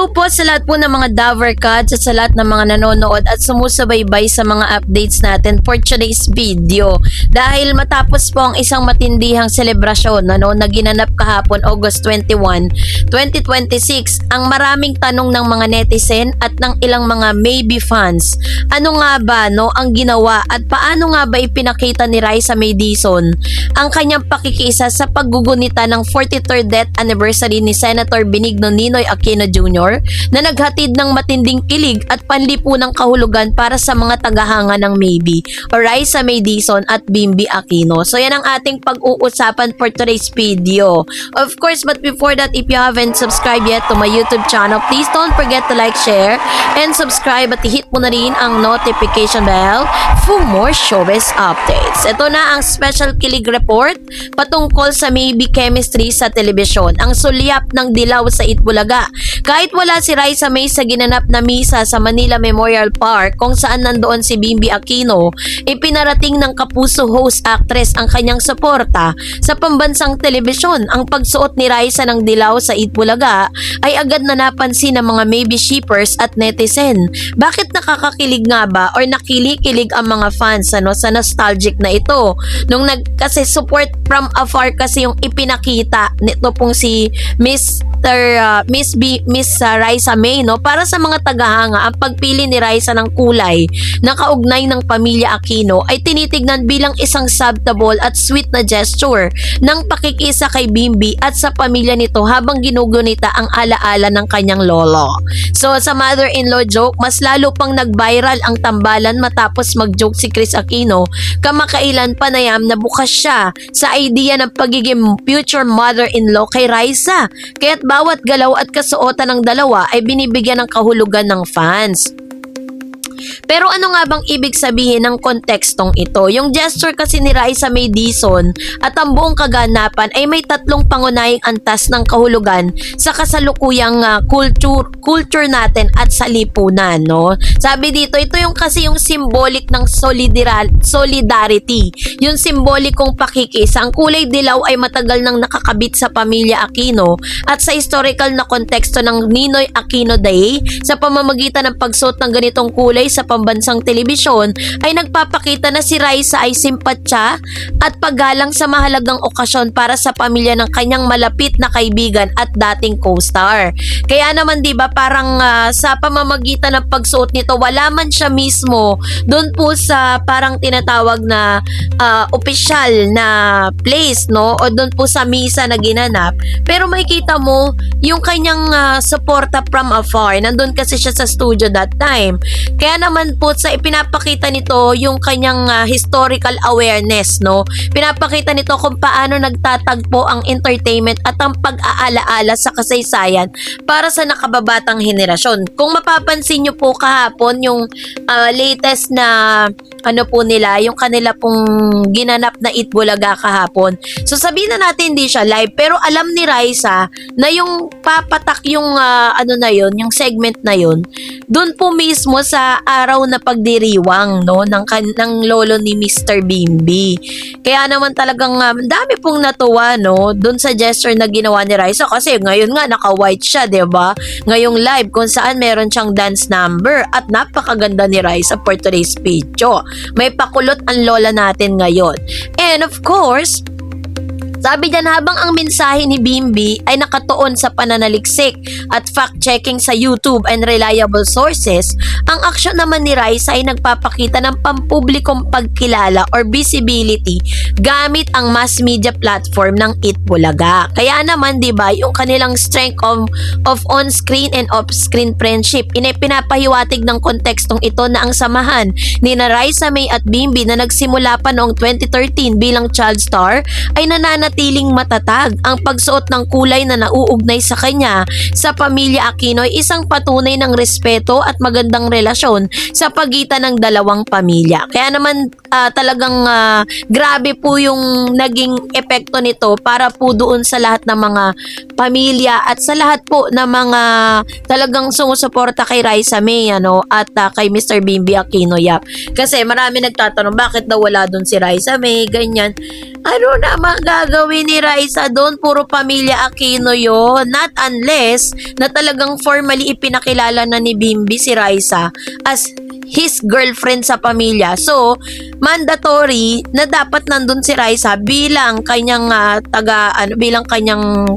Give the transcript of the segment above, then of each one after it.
Po sa lahat po ng mga Dover Cats at sa lahat ng mga nanonood at sumusubaybay sa mga updates natin for today's video. Dahil matapos po ang isang matindihang selebrasyon na ginanap kahapon August 21, 2026, ang maraming tanong ng mga netizen at ng ilang mga maybe fans. Ano nga ba ang ginawa at paano nga ba ipinakita ni Raisa May Dizon ang kanyang pakikisa sa paggugunita ng 43rd death anniversary ni Senator Benigno Ninoy Aquino Jr. na naghatid ng matinding kilig at panlipunang kahulugan para sa mga tagahanga ng Maybe o Raisa May Dizon at Bimby Aquino. So yan ang ating pag-uusapan for today's video. Of course, but before that, if you haven't subscribed yet to my YouTube channel, please don't forget to like, share, and subscribe at i-hit mo na rin ang notification bell for more showbiz updates. Ito na ang special kilig report patungkol sa Maybe chemistry sa telebisyon. Ang sulyap ng dilaw sa Itbulaga. Kahit wala si Raisa May sa ginanap na misa sa Manila Memorial Park kung saan nandoon si Bimby Aquino, ipinarating ng Kapuso host actress ang kanyang suporta sa pambansang telebisyon. Ang pagsuot ni Raisa ng dilaw sa Itbulaga ay agad na napansin ng mga Maybe shippers at netizen. Bakit nakakakilig nga ba or nakilikilig ang mga fans sa nostalgic na ito? Kasi support from afar kasi yung ipinakita nito pong si Miss Raisa May, para sa mga tagahanga. Ang pagpili ni Raisa ng kulay na kaugnay ng pamilya Aquino ay tinitignan bilang isang subtle at sweet na gesture ng pakikisa kay Bimby at sa pamilya nito habang ginugunita ang alaala ng kanyang lolo. So sa mother-in-law joke, mas lalo pang nag-viral ang tambalan matapos mag-joke si Kris Aquino kamakailan panayam na bukas siya sa idea ng pagiging future mother-in-law kay Raisa. Kaya't bawat galaw at kasuotan ng dalawa ay binibigyan ng kahulugan ng fans. Pero ano nga bang ibig sabihin ng kontekstong ito? Yung gesture kasi ni Raisa May Dizon at ang buong kaganapan ay may tatlong pangunahing antas ng kahulugan sa kasalukuyang culture natin at sa lipunan, Sabi dito, ito yung kasi yung symbolic ng solidarity. Yung simbolikong pakikisa. Ang kulay dilaw ay matagal nang nakakabit sa pamilya Aquino at sa historical na konteksto ng Ninoy Aquino Day sa pamamagitan ng pagsuot ng ganitong kulay sa pambansang telebisyon ay nagpapakita na si Raisa ay simpatya at paggalang sa mahalagang okasyon para sa pamilya ng kanyang malapit na kaibigan at dating co-star. Kaya naman 'di ba parang sa pamamagitan ng pagsuot nito wala man siya mismo doon po sa parang tinatawag na opisyal na place, o doon po sa misa na ginanap, pero makikita mo yung kanyang suporta from afar. Nandun kasi siya sa studio that time. Kaya naman po sa ipinapakita nito yung kanyang historical awareness, Pinapakita nito kung paano nagtatagpo ang entertainment at ang pag-aalaala sa kasaysayan para sa nakababatang henerasyon. Kung mapapansin nyo po kahapon yung latest na yung kanila pong ginanap na Itbulaga kahapon. So sabihin na natin hindi siya live, pero alam ni Raisa na yung papatak yung yung segment na yun, doon po mismo sa araw na pagdiriwang ng lolo ni Mr. Bimby. Kaya naman talagang dami pong natuwa doon sa gesture na ginawa ni Raisa kasi ngayon nga naka-white siya, 'di ba? Ngayong live kung saan meron siyang dance number at napakaganda ni Raisa for today's video. May pakulot ang lola natin ngayon. And of course, sabi diyan habang ang mensahe ni Bimby ay nakatuon sa pananaliksik at fact-checking sa YouTube and reliable sources, ang aksyon naman ni Raisa ay nagpapakita ng pampublikong pagkilala or visibility gamit ang mass media platform ng Itbulaga. Kaya naman 'di ba yung kanilang strength of on-screen and off-screen friendship, pinapahhiwatig ng kontekstong ito na ang samahan ni Raisa May at Bimby na nagsimula pa noong 2013 bilang child star ay nananatiling matatag. Ang pagsuot ng kulay na nauugnay sa kanya sa pamilya Aquino ay isang patunay ng respeto at magandang relasyon sa pagitan ng dalawang pamilya. Kaya naman talagang grabe po yung naging epekto nito para po doon sa lahat ng mga pamilya at sa lahat po ng mga talagang sumusuporta kay Raisa May at kay Mr. Bimby Aquino. Kasi marami nagtatanong bakit daw wala doon si Raisa May, ganyan. Ano na magagawa gagawin ni Raisa doon, puro pamilya Aquino yon. Not unless na talagang formally ipinakilala na ni Bimby si Raisa as his girlfriend sa pamilya. So, mandatory na dapat nandun si Raisa bilang kanyang bilang kanyang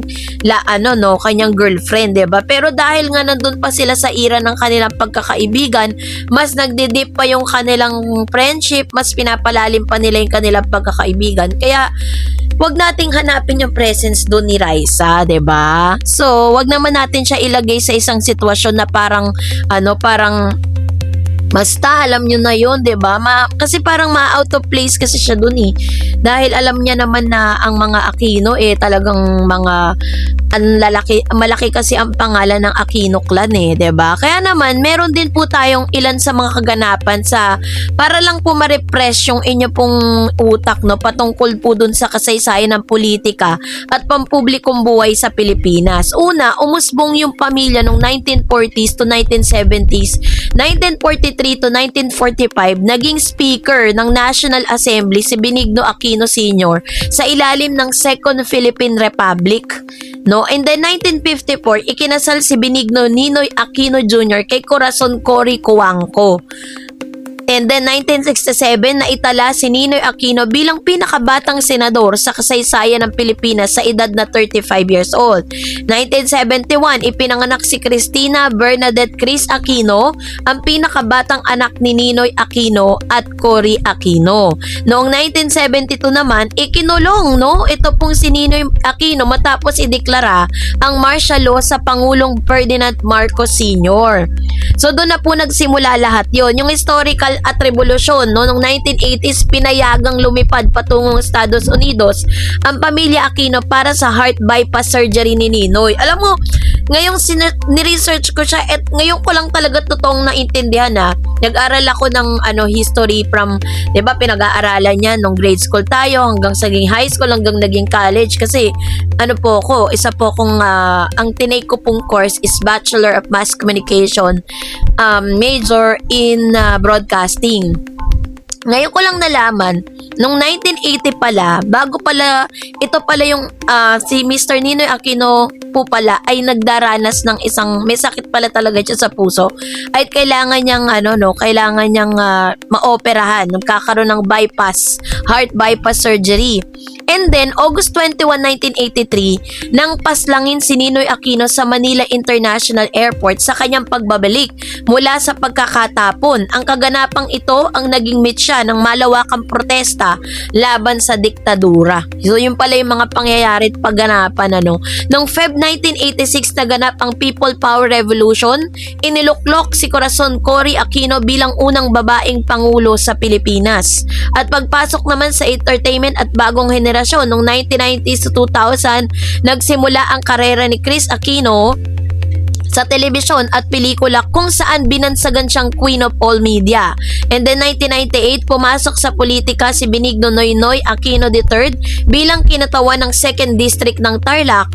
kanyang girlfriend, 'di ba? Pero dahil nga nandun pa sila sa era ng kanilang pagkakaibigan, mas nagdidip pa yung kanilang friendship, mas pinapalalim pa nila yung kanilang pagkakaibigan. Kaya wag nating hanapin yung presence doon ni Raisa, 'di ba? So, wag naman natin siya ilagay sa isang sitwasyon na parang basta alam nyo na yun, 'di ba? Kasi parang ma-out of place kasi siya dun eh. Dahil alam niya naman na ang mga Aquino talagang mga malaki kasi ang pangalan ng Aquino clan 'di ba? Kaya naman meron din po tayong ilan sa mga kaganapan para lang po ma-refresh yung inyo pong utak patungkol po dun sa kasaysayan ng politika at pampublikong buhay sa Pilipinas. Una, umusbong yung pamilya noong 1940s to 1970s. 1943 to 1945, naging speaker ng National Assembly si Benigno Aquino Sr. sa ilalim ng Second Philippine Republic. In the 1954, ikinasal si Benigno Ninoy Aquino Jr. kay Corazon Cory Cojuangco. And then 1967, naitala si Ninoy Aquino bilang pinakabatang senador sa kasaysayan ng Pilipinas sa edad na 35 years old. 1971, ipinanganak si Cristina Bernadette Cris Aquino, ang pinakabatang anak ni Ninoy Aquino at Cory Aquino. Noong 1972 naman, ikinulong ito pong si Ninoy Aquino matapos ideklara ang martial law sa Pangulong Ferdinand Marcos Sr. So doon na po nagsimula lahat yon. Yung historical at revolusyon noong 1980s, pinayagang lumipad patungong Estados Unidos ang pamilya Aquino para sa heart bypass surgery ni Ninoy. Alam mo, ngayong ni-research ko siya at ngayon ko lang talaga totoong naintindihan Nag-aral ako ng history from, 'di ba, pinag-aaralan niya nung grade school tayo hanggang sa high school hanggang naging college kasi isa po akong ang tinake ko pong course is Bachelor of Mass Communication, major in broadcasting. Ngayon ko lang nalaman, nung 1980 pala, ito pala yung si Mr. Ninoy Aquino po pala ay nagdaranas ng may sakit pala talaga siya sa puso. Ay kailangan niyang maoperahan, nagkakaroon ng heart bypass surgery. And then, August 21, 1983, nang paslangin si Ninoy Aquino sa Manila International Airport sa kanyang pagbabalik mula sa pagkakatapon. Ang kaganapang ito ang naging mitya ng malawakang protesta laban sa diktadura. So, yun pala yung mga pangyayari at pagganapan. Noong Feb 1986, naganap ang People Power Revolution. Iniluklok si Corazon Cory Aquino bilang unang babaeng pangulo sa Pilipinas. At pagpasok naman sa entertainment at bagong henerasyon, noong 1990s to 2000, nagsimula ang karera ni Cris Aquino sa telebisyon at pelikula kung saan binansagan siyang Queen of All Media. And then 1998, pumasok sa politika si Benigno Noynoy Aquino III bilang kinatawan ng 2nd District ng Tarlac.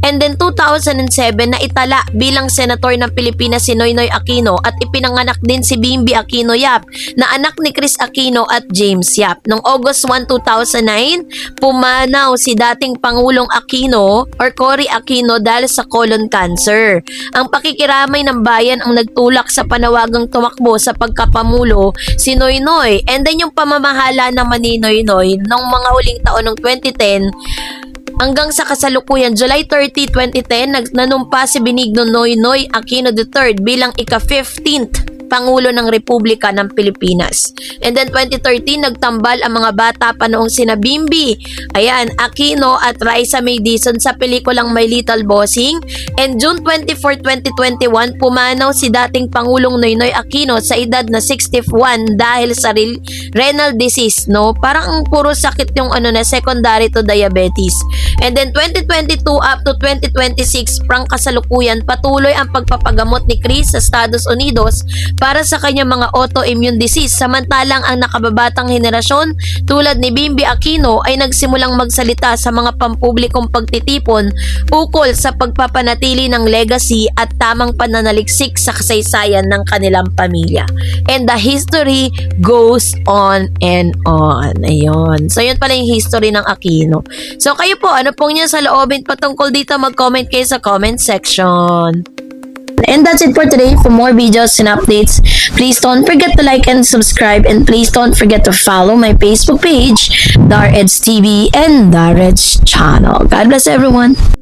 And then 2007, naitala bilang senator ng Pilipinas si Noynoy Aquino at ipinanganak din si Bimby Aquino Yap na anak ni Cris Aquino at James Yap. Noong August 1, 2009, pumanaw si dating Pangulong Aquino or Cory Aquino dahil sa colon cancer. Ang pakikiramay ng bayan ang nagtulak sa panawagang tumakbo sa pagkapamulo si Noynoy. And then yung pamamahala naman ni Noynoy noong mga huling taon ng 2010 hanggang sa kasalukuyan July 30, 2010, nanumpa si Benigno Noynoy Aquino III bilang ika-15th Pangulo ng Republika ng Pilipinas. And then 2013, nagtambal ang mga bata pa noong sina Bimby, Aquino at Raisa May Dizon sa pelikulang My Little Bossing. And June 24, 2021, pumanaw si dating Pangulong Noynoy Aquino sa edad na 61 dahil sa renal disease, Parang puro sakit yung secondary to diabetes. And then 2022 up to 2026, prang kasalukuyan, patuloy ang pagpapagamot ni Cris sa Estados Unidos para sa kanyang mga autoimmune disease. Samantalang ang nakababatang henerasyon tulad ni Bimbi Aquino ay nagsimulang magsalita sa mga pampublikong pagtitipon ukol sa pagpapanatili ng legacy at tamang pananaliksik sa kasaysayan ng kanilang pamilya. And the history goes on and on. Ayun. So, yun pala yung history ng Aquino. So, kayo po, ano pong niya sa loobin patungkol dito? Mag-comment kayo sa comment section. And that's it for today. For more videos and updates, please don't forget to like and subscribe, and please don't forget to follow my Facebook page, Dar Eds TV and Dar Eds channel. God bless everyone.